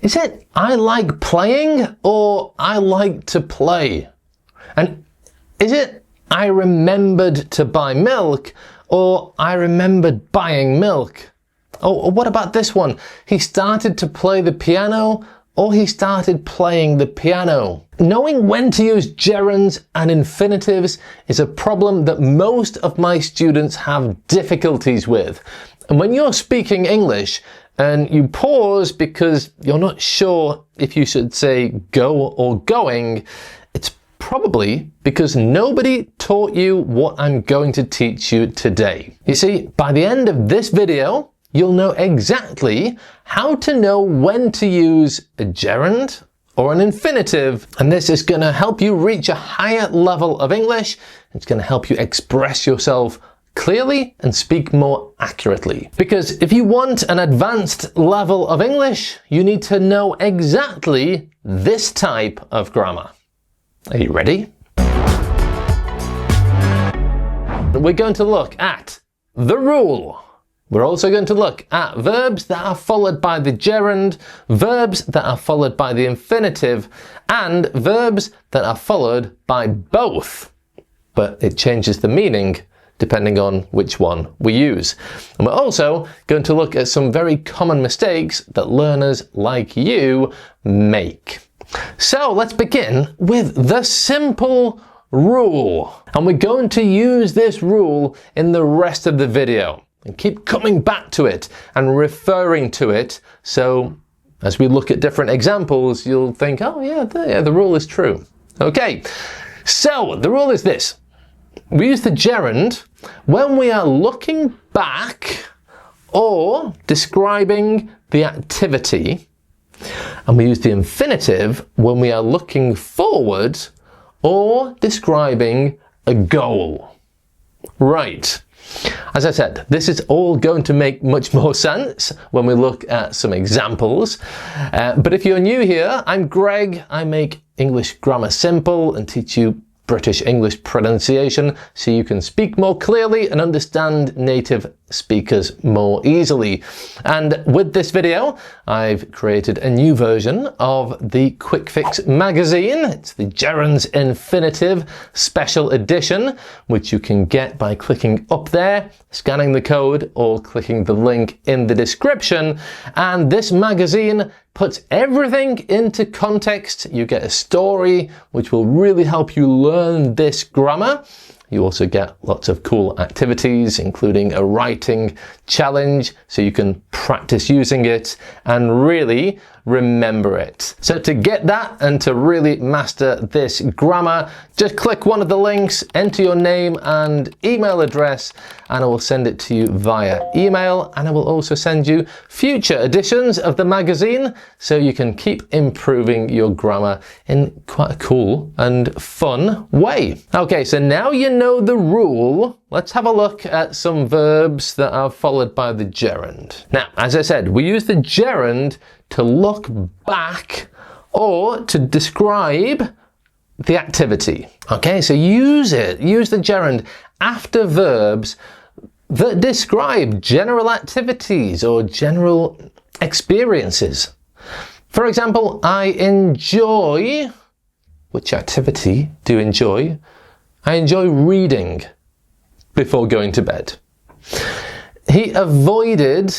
Is it I like playing or I like to play? And is it I remembered to buy milk or I remembered buying milk? Or what about this one? He started to play the piano or he started playing the piano. Knowing when to use gerunds and infinitives is a problem that most of my students have difficulties with. And when you're speaking English and you pause because you're not sure if you should say go or going, it's probably because nobody taught you what I'm going to teach you today. You see, by the end of this video, you'll know exactly how to know when to use a gerund or an infinitive, and this is going to help you reach a higher level of English. It's going to help you express yourself clearly and speak more accurately. Because if you want an advanced level of English, you need to know exactly this type of grammar. Are you ready? We're going to look at the rule. We're also going to look at verbs that are followed by the gerund, verbs that are followed by the infinitive, and verbs that are followed by both. But it changes the meaning depending on which one we use. And we're also going to look at some very common mistakes that learners like you make. So let's begin with the simple rule. And we're going to use this rule in the rest of the video. And keep coming back to it and referring to it, so as we look at different examples, you'll think, oh yeah, the rule is true. Okay, so the rule is this. We use the gerund when we are looking back or describing the activity, and we use the infinitive when we are looking forward or describing a goal. Right. As I said, this is all going to make much more sense when we look at some examples. But if you're new here, I'm Greg. I make English grammar simple and teach you British English pronunciation so you can speak more clearly and understand native speakers more easily. And with this video, I've created a new version of the Quick Fix magazine. It's the Gerunds Infinitive Special Edition, which you can get by clicking up there, scanning the code, or clicking the link in the description. And this magazine puts everything into context. You get a story, which will really help you learn this grammar. You also get lots of cool activities, including a writing challenge, so you can practice using it and really remember it. So to get that and to really master this grammar, just click one of the links, enter your name and email address, and I will send it to you via email. And I will also send you future editions of the magazine so you can keep improving your grammar in quite a cool and fun way. Okay, so now you know the rule. Let's have a look at some verbs that are followed by the gerund. Now, as I said, we use the gerund to look back or to describe the activity. Okay, so use the gerund after verbs that describe general activities or general experiences. For example, I enjoy. Which activity do you enjoy? I enjoy reading before going to bed. He avoided.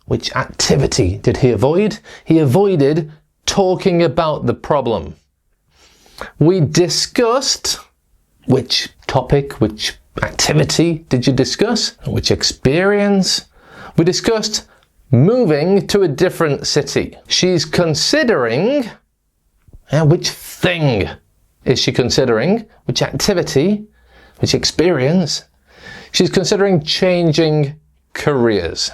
Which activity did he avoid? He avoided talking about the problem. We discussed. Which topic, which activity did you discuss? Which experience? We discussed moving to a different city. She's considering. Which thing is she considering? Which activity? Which experience? She's considering changing careers.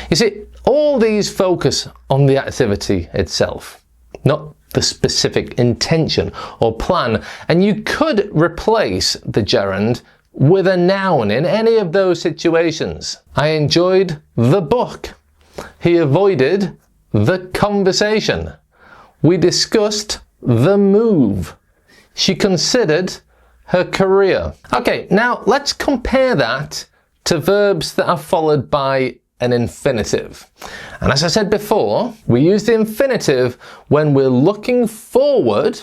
You see, all these focus on the activity itself, not the specific intention or plan. And you could replace the gerund with a noun in any of those situations. I enjoyed the book. He avoided the conversation. We discussed the move. She considered her career. Okay, now let's compare that to verbs that are followed by an infinitive. And as I said before, we use the infinitive when we're looking forward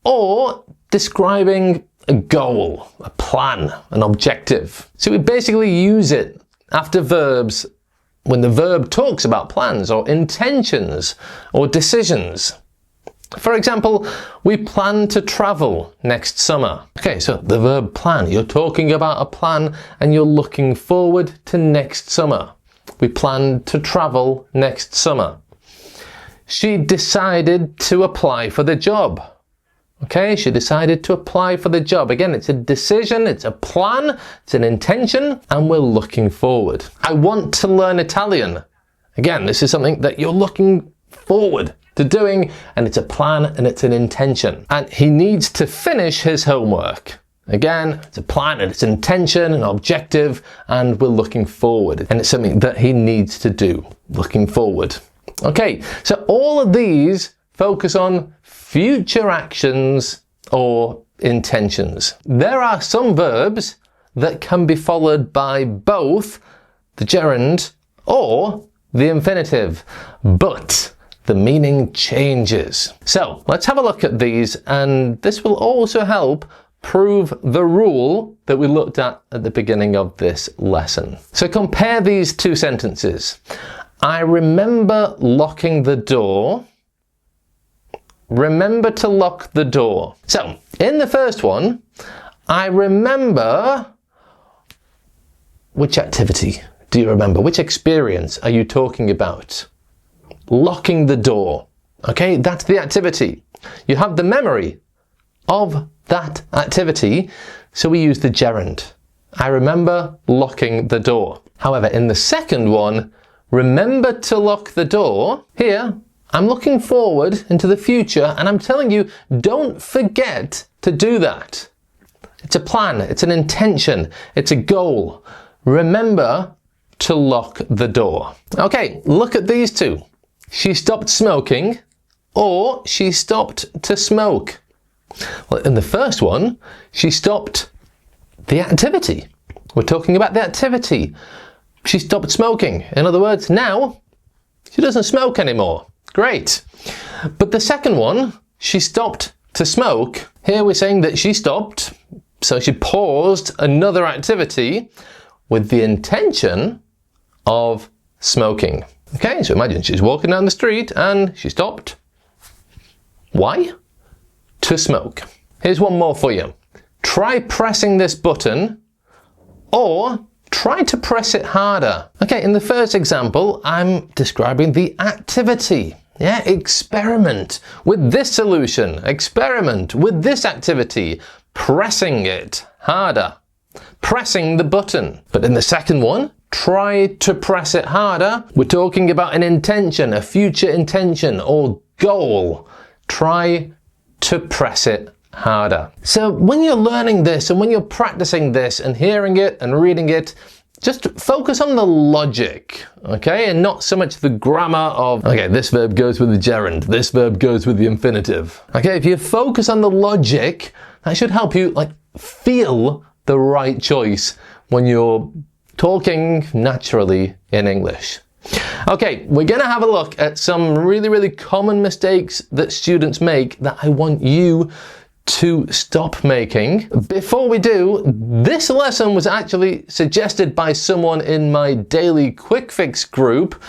or describing a goal, a plan, an objective. So we basically use it after verbs when the verb talks about plans or intentions or decisions. For example, we plan to travel next summer. Okay, so the verb plan, you're talking about a plan and you're looking forward to next summer. We plan to travel next summer. She decided to apply for the job. Okay, she decided to apply for the job. Again, it's a decision, it's a plan, it's an intention, and we're looking forward. I want to learn Italian. Again, this is something that you're looking forward to doing, and it's a plan and it's an intention. And he needs to finish his homework. Again, it's a plan and it's an intention, an objective, and we're looking forward. And it's something that he needs to do, looking forward. Okay, so all of these focus on future actions or intentions. There are some verbs that can be followed by both the gerund or the infinitive, but the meaning changes. So let's have a look at these, and this will also help prove the rule that we looked at the beginning of this lesson. So compare these two sentences. I remember locking the door. Remember to lock the door. So in the first one, I remember. Which activity do you remember? Which experience are you talking about? Locking the door. Okay, that's the activity. You have the memory of that activity, so we use the gerund. I remember locking the door. However, in the second one, remember to lock the door. Here, I'm looking forward into the future and I'm telling you, don't forget to do that. It's a plan, it's an intention, it's a goal. Remember to lock the door. Okay, look at these two. She stopped smoking, or she stopped to smoke. Well, in the first one, she stopped the activity. We're talking about the activity. She stopped smoking. In other words, now she doesn't smoke anymore. Great. But the second one, she stopped to smoke. Here we're saying that she stopped, so she paused another activity with the intention of smoking. Okay, so imagine she's walking down the street and she stopped. Why? To smoke. Here's one more for you. Try pressing this button, or try to press it harder. Okay, in the first example, I'm describing the activity. Yeah, experiment with this solution. Experiment with this activity. Pressing it harder. Pressing the button. But in the second one, try to press it harder. We're talking about an intention, a future intention or goal. Try to press it harder. So when you're learning this and when you're practicing this and hearing it and reading it, just focus on the logic, okay? And not so much the grammar of, okay, this verb goes with the gerund, this verb goes with the infinitive. Okay, if you focus on the logic, that should help you feel the right choice when you're talking naturally in English. Okay, we're going to have a look at some really common mistakes that students make that I want you to stop making. Before we do, this lesson was actually suggested by someone in my daily quick fix group.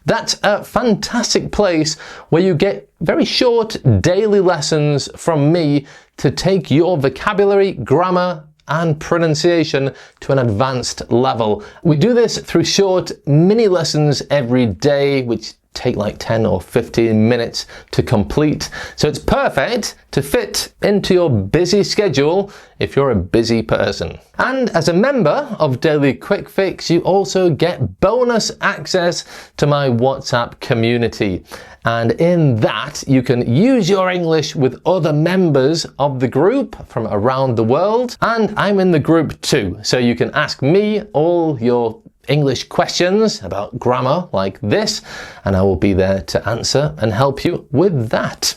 That's a fantastic place where you get very short daily lessons from me to take your vocabulary, grammar, and pronunciation to an advanced level. We do this through short mini lessons every day, which take 10 or 15 minutes to complete. So it's perfect to fit into your busy schedule if you're a busy person. And as a member of Daily Quick Fix, you also get bonus access to my WhatsApp community. And in that, you can use your English with other members of the group from around the world. And I'm in the group too, so you can ask me all your English questions about grammar like this, and I will be there to answer and help you with that.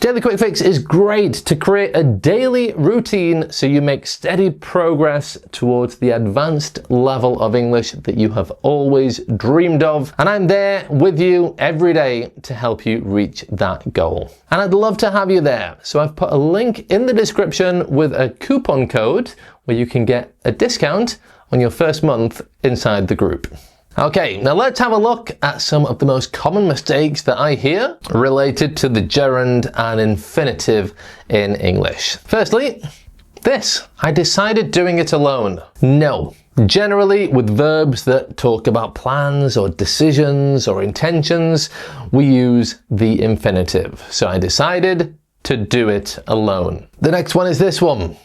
Daily Quick Fix is great to create a daily routine so you make steady progress towards the advanced level of English that you have always dreamed of. And I'm there with you every day to help you reach that goal. And I'd love to have you there. So I've put a link in the description with a coupon code where you can get a discount on your first month inside the group. Okay, now let's have a look at some of the most common mistakes that I hear related to the gerund and infinitive in English. Firstly, this: I decided doing it alone. No. Generally, with verbs that talk about plans or decisions or intentions, we use the infinitive. So I decided to do it alone. The next one is this one: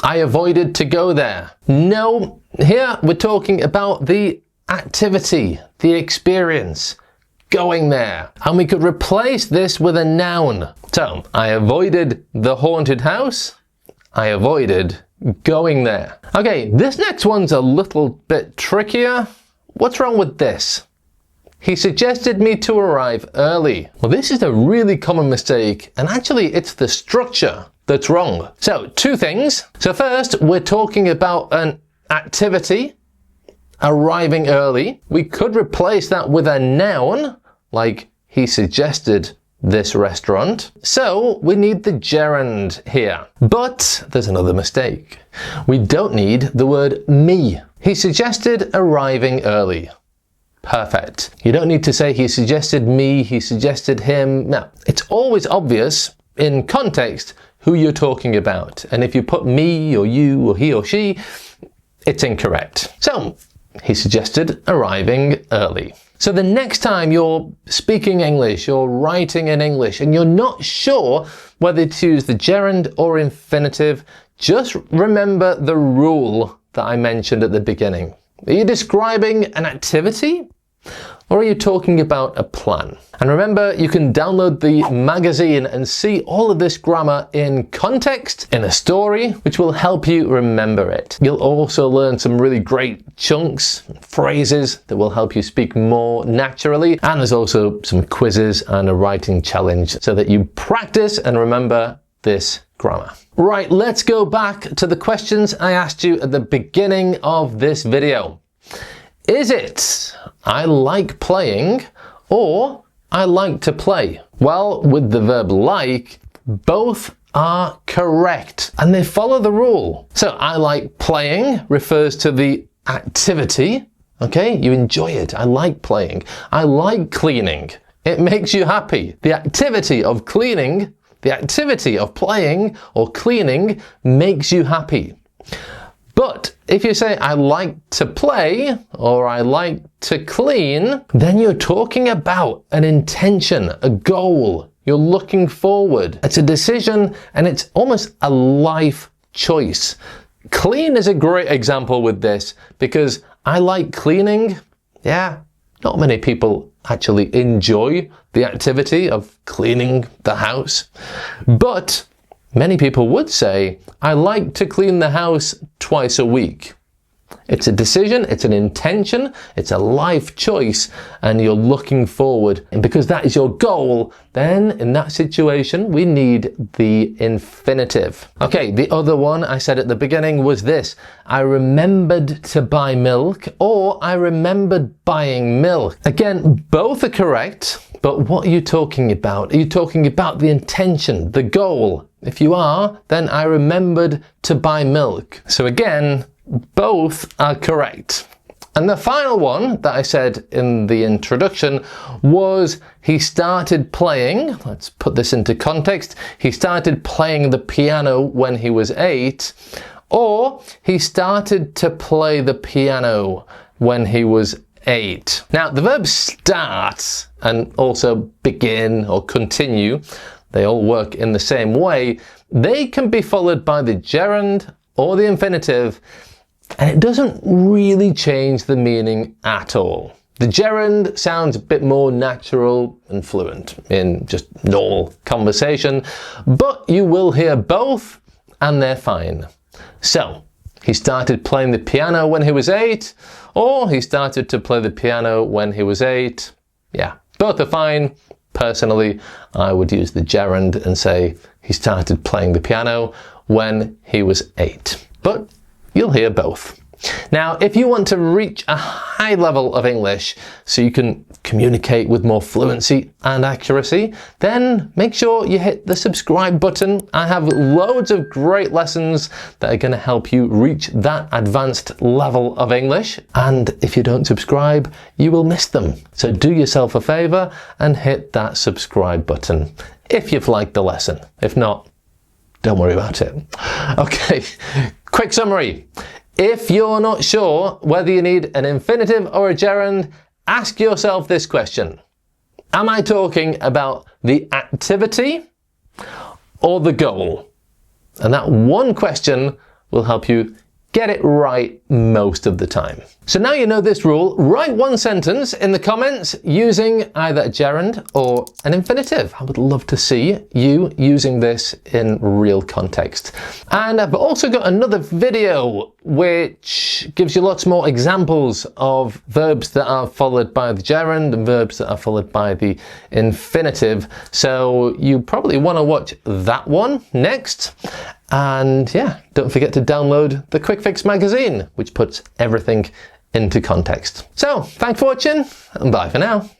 I avoided to go there. No, here we're talking about the activity, the experience, going there. And we could replace this with a noun. So, I avoided the haunted house. I avoided going there. Okay, this next one's a little bit trickier. What's wrong with this? He suggested me to arrive early. Well, this is a really common mistake, and actually it's the structure that's wrong. So, two things. So first, we're talking about an activity, arriving early. We could replace that with a noun, like he suggested this restaurant. So we need the gerund here. But there's another mistake. We don't need the word me. He suggested arriving early. Perfect. You don't need to say he suggested me, he suggested him. No, it's always obvious in context who you're talking about. And if you put me or you or he or she, it's incorrect. So, he suggested arriving early. So the next time you're speaking English, you're writing in English, and you're not sure whether to use the gerund or infinitive, just remember the rule that I mentioned at the beginning. Are you describing an activity? Or are you talking about a plan? And remember, you can download the magazine and see all of this grammar in context, in a story, which will help you remember it. You'll also learn some really great chunks, phrases that will help you speak more naturally. And there's also some quizzes and a writing challenge so that you practice and remember this grammar. Right, let's go back to the questions I asked you at the beginning of this video. Is it I like playing or I like to play? Well, with the verb like, both are correct and they follow the rule. So I like playing refers to the activity. Okay, you enjoy it. I like playing. I like cleaning. It makes you happy. The activity of cleaning, the activity of playing or cleaning makes you happy. But if you say, I like to play or I like to clean, then you're talking about an intention, a goal. You're looking forward. It's a decision and it's almost a life choice. Clean is a great example with this because I like cleaning. Yeah, not many people actually enjoy the activity of cleaning the house. But many people would say, I like to clean the house twice a week. It's a decision, it's an intention, it's a life choice, and you're looking forward. And because that is your goal, then in that situation, we need the infinitive. Okay, the other one I said at the beginning was this: I remembered to buy milk, or I remembered buying milk. Again, both are correct, but what are you talking about? Are you talking about the intention, the goal? If you are, then I remembered to buy milk. So again, both are correct. And the final one that I said in the introduction was he started playing, let's put this into context, he started playing the piano when he was 8, or he started to play the piano when he was 8. Now, the verbs start and also begin or continue, they all work in the same way. They can be followed by the gerund or the infinitive, and it doesn't really change the meaning at all. The gerund sounds a bit more natural and fluent in just normal conversation, but you will hear both and they're fine. So, he started playing the piano when he was 8, or he started to play the piano when he was 8. Yeah, both are fine, Personally, I would use the gerund and say he started playing the piano when he was 8. But you'll hear both. Now, if you want to reach a high level of English so you can communicate with more fluency and accuracy, then make sure you hit the subscribe button. I have loads of great lessons that are going to help you reach that advanced level of English. And if you don't subscribe, you will miss them. So do yourself a favor and hit that subscribe button if you've liked the lesson. If not, don't worry about it. Okay, quick summary. If you're not sure whether you need an infinitive or a gerund, ask yourself this question. Am I talking about the activity or the goal? And that one question will help you get it right most of the time. So now you know this rule, write one sentence in the comments using either a gerund or an infinitive. I would love to see you using this in real context. And I've also got another video which gives you lots more examples of verbs that are followed by the gerund and verbs that are followed by the infinitive. So you probably want to watch that one next. And yeah, don't forget to download the Quick Fix magazine, which puts everything into context. So, thanks for watching, and bye for now.